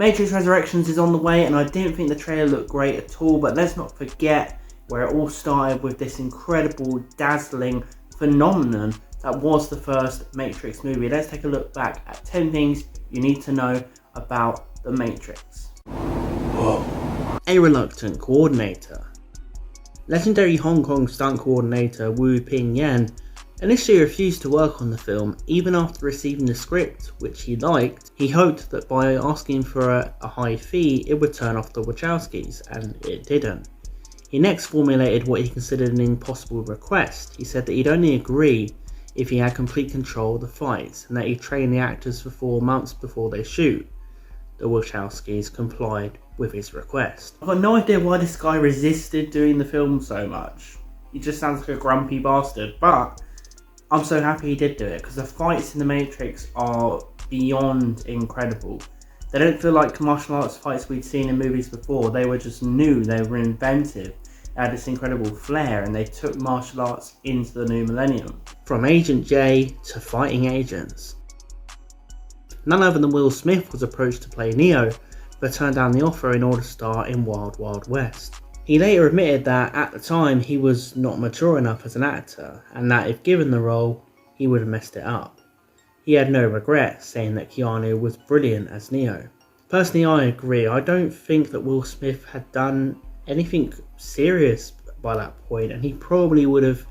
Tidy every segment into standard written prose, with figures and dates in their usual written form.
Matrix Resurrections is on the way, and I didn't think the trailer looked great at all, but let's not forget where it all started with this incredible, dazzling phenomenon that was the first Matrix movie. Let's take a look back at 10 things you need to know about The Matrix. Whoa. A reluctant coordinator. Legendary Hong Kong stunt coordinator Wu Ping Yan initially refused to work on the film. Even after receiving the script, which he liked, he hoped that by asking for a high fee it would turn off the Wachowskis, and it didn't. He next formulated what he considered an impossible request. He said that he'd only agree if he had complete control of the fights, and that he'd train the actors for 4 months before they shoot. The Wachowskis complied with his request. I've got no idea why this guy resisted doing the film so much. He just sounds like a grumpy bastard, but I'm so happy he did do it, because the fights in The Matrix are beyond incredible. They don't feel like martial arts fights we'd seen in movies before. They were just new, they were inventive. They had this incredible flair, and they took martial arts into the new millennium. From Agent J to fighting agents. None other than Will Smith was approached to play Neo, but turned down the offer in order to star in Wild Wild West. He later admitted that at the time he was not mature enough as an actor, and that if given the role, he would have messed it up. He had no regrets, saying that Keanu was brilliant as Neo. Personally, I agree. I don't think that Will Smith had done anything serious by that point, and he probably would have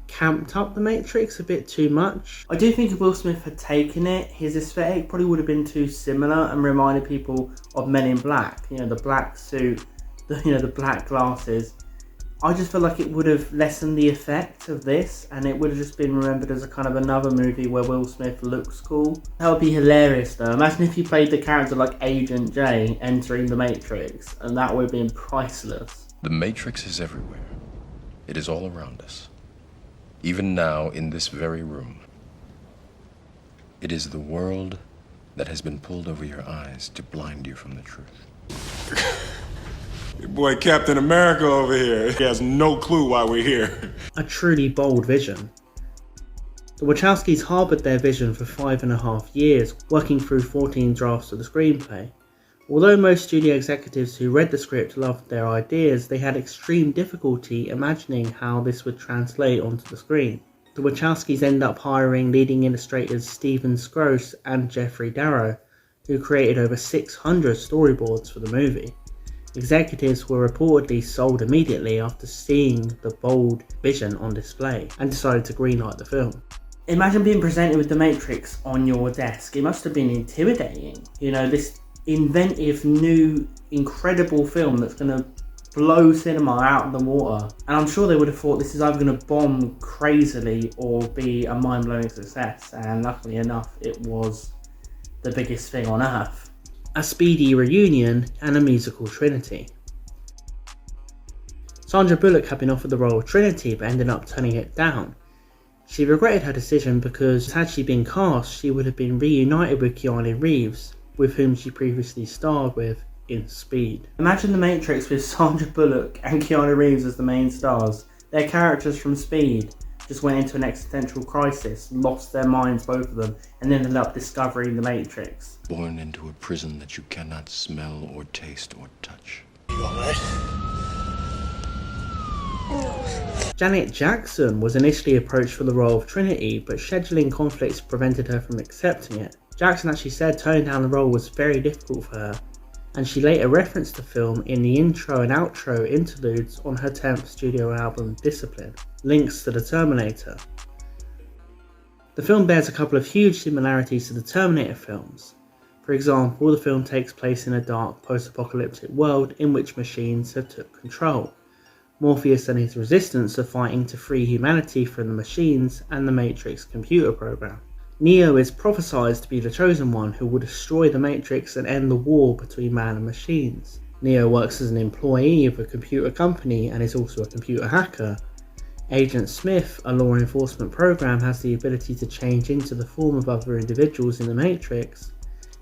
camped up The Matrix a bit too much. I do think if Will Smith had taken it, his aesthetic probably would have been too similar and reminded people of Men in Black. You know, the black suit, the black glasses. I just feel like it would have lessened the effect of this, and it would have just been remembered as a kind of another movie where Will Smith looks cool. That would be hilarious though. Imagine if you played the character like Agent J entering The Matrix, and that would have been priceless. The Matrix is everywhere. It is all around us. Even now, in this very room. It is the world that has been pulled over your eyes to blind you from the truth. Your boy Captain America over here. He has no clue why we're here. A truly bold vision. The Wachowskis harboured their vision for 5.5 years, working through 14 drafts of the screenplay. Although most studio executives who read the script loved their ideas, they had extreme difficulty imagining how this would translate onto the screen. The Wachowskis end up hiring leading illustrators Steven Scroce and Jeffrey Darrow, who created over 600 storyboards for the movie. Executives were reportedly sold immediately after seeing the bold vision on display, and decided to greenlight the film. Imagine being presented with The Matrix on your desk. It must have been intimidating. You know, this inventive, new, incredible film that's going to blow cinema out of the water. And I'm sure they would have thought this is either going to bomb crazily or be a mind-blowing success. And luckily enough, it was the biggest thing on earth. A Speedy Reunion and a musical Trinity. Sandra Bullock had been offered the role of Trinity but ended up turning it down. She regretted her decision because had she been cast, she would have been reunited with Keanu Reeves, with whom she previously starred with in Speed. Imagine The Matrix with Sandra Bullock and Keanu Reeves as the main stars. Their characters from Speed just went into an existential crisis, lost their minds, both of them, and ended up discovering The Matrix. Born into a prison that you cannot smell or taste or touch. You alright? Janet Jackson was initially approached for the role of Trinity, but scheduling conflicts prevented her from accepting it. Jackson actually said turning down the role was very difficult for her, and she later referenced the film in the intro and outro interludes on her 10th studio album Discipline, links to the Terminator. The film bears a couple of huge similarities to the Terminator films. For example, the film takes place in a dark post-apocalyptic world in which machines have took control. Morpheus and his resistance are fighting to free humanity from the machines and the Matrix computer program. Neo is prophesied to be the chosen one who will destroy the Matrix and end the war between man and machines. Neo works as an employee of a computer company and is also a computer hacker. Agent Smith, a law enforcement program, has the ability to change into the form of other individuals in the Matrix,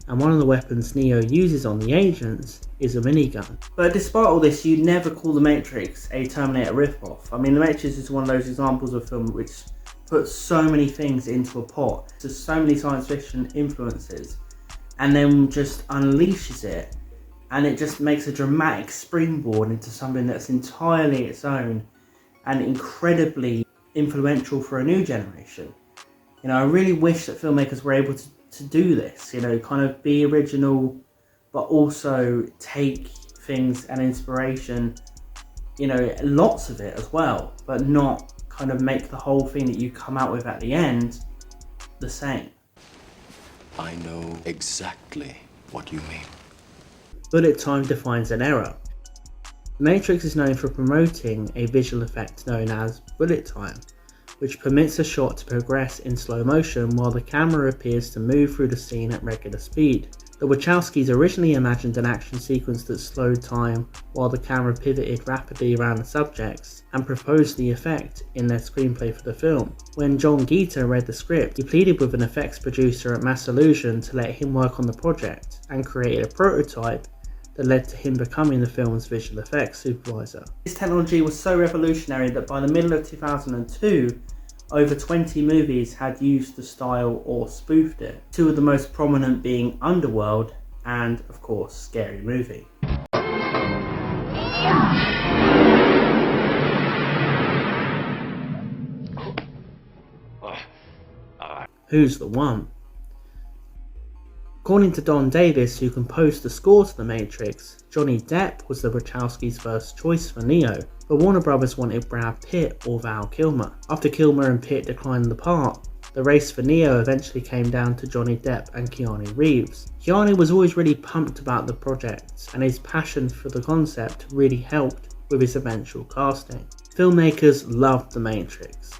and one of the weapons Neo uses on the agents is a minigun. But despite all this, you'd never call The Matrix a Terminator ripoff. I mean, The Matrix is one of those examples of film which puts so many things into a pot. There's so many science fiction influences. and then just unleashes it, and it just makes a dramatic springboard into something that's entirely its own and incredibly influential for a new generation. You know, I really wish that filmmakers were able to do this, you know, kind of be original, but also take things and inspiration, you know, lots of it as well, but not kind of make the whole thing that you come out with at the end the same. I know exactly what you mean. Bullet time defines an era. The Matrix is known for promoting a visual effect known as bullet time, which permits a shot to progress in slow motion while the camera appears to move through the scene at regular speed. The Wachowskis originally imagined an action sequence that slowed time while the camera pivoted rapidly around the subjects, and proposed the effect in their screenplay for the film. When John Gita read the script, he pleaded with an effects producer at Mass Illusion to let him work on the project, and created a prototype that led to him becoming the film's visual effects supervisor. This technology was so revolutionary that by the middle of 2002, over 20 movies had used the style or spoofed it, two of the most prominent being Underworld and, of course, Scary Movie. Who's the one? According to Don Davis, who composed the score to The Matrix, Johnny Depp was the Wachowskis' first choice for Neo, but Warner Brothers wanted Brad Pitt or Val Kilmer. After Kilmer and Pitt declined the part, the race for Neo eventually came down to Johnny Depp and Keanu Reeves. Keanu was always really pumped about the project, and his passion for the concept really helped with his eventual casting. Filmmakers loved The Matrix.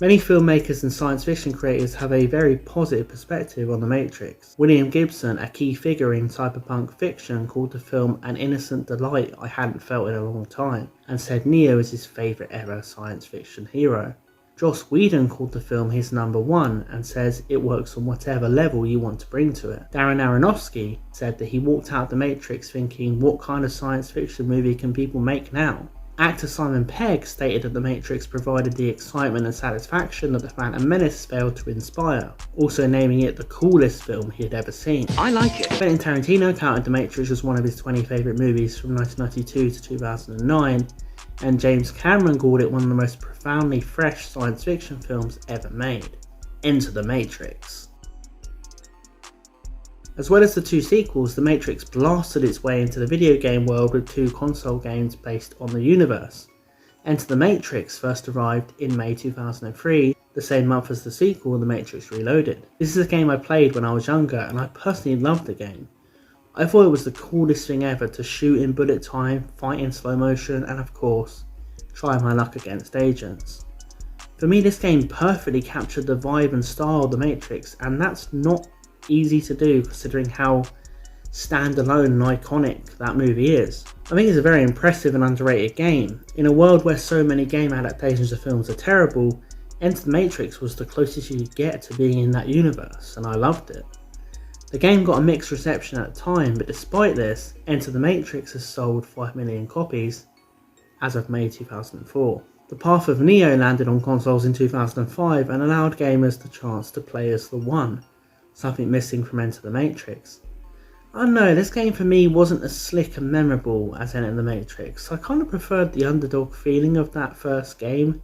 Many filmmakers and science fiction creators have a very positive perspective on The Matrix. William Gibson, a key figure in cyberpunk fiction, called the film an innocent delight I hadn't felt in a long time, and said Neo is his favourite ever science fiction hero. Joss Whedon called the film his number one and says it works on whatever level you want to bring to it. Darren Aronofsky said that he walked out The Matrix thinking, what kind of science fiction movie can people make now? Actor Simon Pegg stated that The Matrix provided the excitement and satisfaction that The Phantom Menace failed to inspire, also naming it the coolest film he had ever seen. I like it. Quentin Tarantino counted The Matrix as one of his 20 favourite movies from 1992 to 2009, and James Cameron called it one of the most profoundly fresh science fiction films ever made. Enter The Matrix. As well as the two sequels, The Matrix blasted its way into the video game world with two console games based on the universe. Enter The Matrix first arrived in May 2003, the same month as the sequel, The Matrix Reloaded. This is a game I played when I was younger, and I personally loved the game. I thought it was the coolest thing ever to shoot in bullet time, fight in slow motion, and of course, try my luck against agents. For me, this game perfectly captured the vibe and style of The Matrix, and that's not easy to do considering how standalone and iconic that movie is. I think it's a very impressive and underrated game. In a world where so many game adaptations of films are terrible, Enter the Matrix was the closest you could get to being in that universe, and I loved it. The game got a mixed reception at the time, but despite this, Enter the Matrix has sold 5 million copies as of May 2004. The Path of Neo landed on consoles in 2005 and allowed gamers the chance to play as the One, something missing from Enter the Matrix. I don't know, this game for me wasn't as slick and memorable as Enter the Matrix. I kind of preferred the underdog feeling of that first game.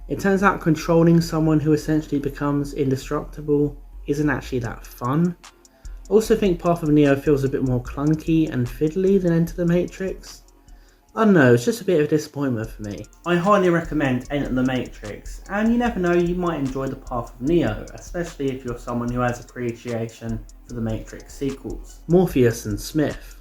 It turns out controlling someone who essentially becomes indestructible isn't actually that fun. I also think Path of Neo feels a bit more clunky and fiddly than Enter the Matrix. I don't know, it's just a bit of a disappointment for me. I highly recommend Enter the Matrix, and you never know, you might enjoy the Path of Neo, especially if you're someone who has appreciation for the Matrix sequels. Morpheus and Smith.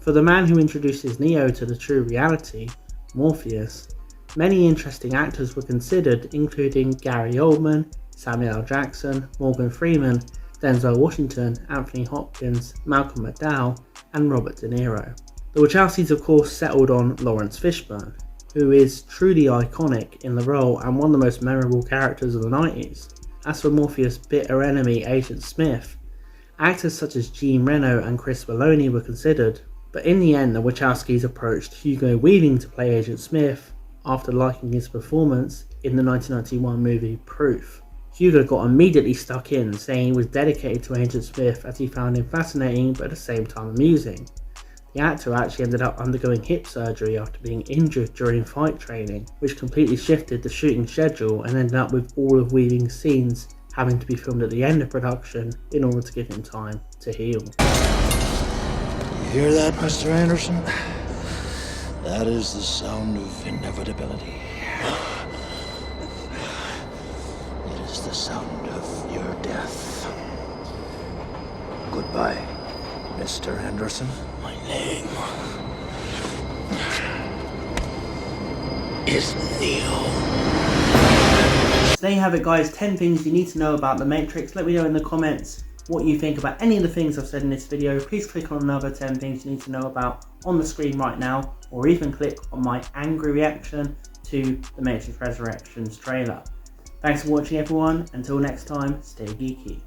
For the man who introduces Neo to the true reality, Morpheus, many interesting actors were considered, including Gary Oldman, Samuel L. Jackson, Morgan Freeman, Denzel Washington, Anthony Hopkins, Malcolm McDowell, and Robert De Niro. The Wachowskis of course settled on Lawrence Fishburne, who is truly iconic in the role and one of the most memorable characters of the 90s. As for Morpheus' bitter enemy Agent Smith, actors such as Jean Reno and Chris Maloney were considered, but in the end the Wachowskis approached Hugo Weaving to play Agent Smith after liking his performance in the 1991 movie Proof. Hugo got immediately stuck in, saying he was dedicated to Agent Smith as he found him fascinating but at the same time amusing. The actor actually ended up undergoing hip surgery after being injured during fight training, which completely shifted the shooting schedule and ended up with all of Weaving's scenes having to be filmed at the end of production in order to give him time to heal. You hear that, Mr. Anderson? That is the sound of inevitability. It is the sound of your death. Goodbye, Mr. Anderson. My name is Neo. So there you have it, guys, 10 things you need to know about The Matrix. Let me know in the comments what you think about any of the things I've said in this video. Please click on another 10 things you need to know about on the screen right now, or even click on my angry reaction to The Matrix Resurrections trailer. Thanks for watching, everyone. Until next time, stay geeky.